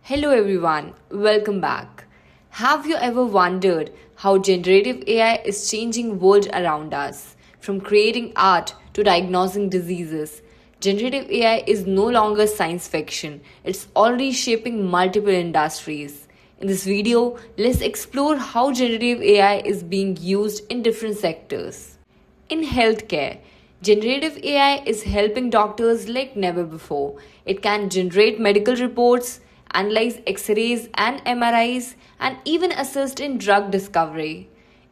Hello everyone, welcome back. Have you ever wondered how generative AI is changing world around us? From creating art to diagnosing diseases, generative AI is no longer science fiction. It's already shaping multiple industries. In this video, let's explore how generative AI is being used in different sectors. In healthcare, generative AI is helping doctors like never before. It can generate medical reports, analyze X rays and MRIs, and even assist in drug discovery.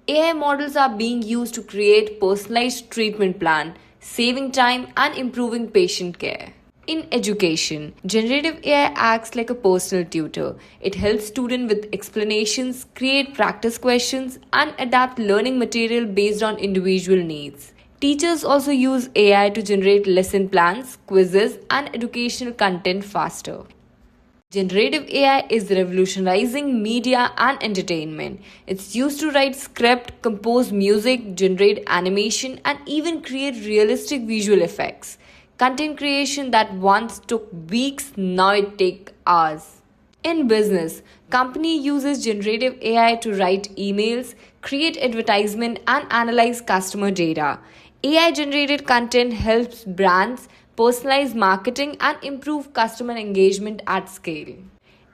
AI models are being used to create personalized treatment plan, saving time and improving patient care. In education, generative AI acts like a personal tutor. It helps students with explanations, create practice questions, and adapt learning material based on individual needs. Teachers also use AI to generate lesson plans, quizzes, and educational content faster. Generative AI is revolutionizing media and entertainment. It's used to write script, compose music, generate animation, and even create realistic visual effects. Content creation that once took weeks, now it takes hours. In business, company uses generative AI to write emails, create advertisement, and analyze customer data. AI generated content helps brands personalize marketing and improve customer engagement at scale.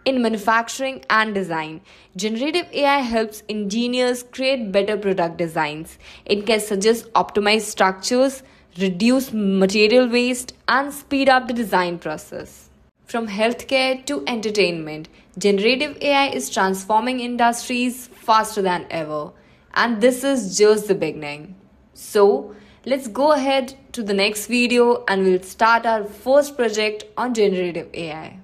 In manufacturing and design, generative AI helps engineers create better product designs. It can suggest optimized structures, reduce material waste, and speed up the design process. From healthcare to entertainment, generative AI is transforming industries faster than ever. And this is just the beginning. So, let's go ahead to the next video and we'll start our first project on generative AI.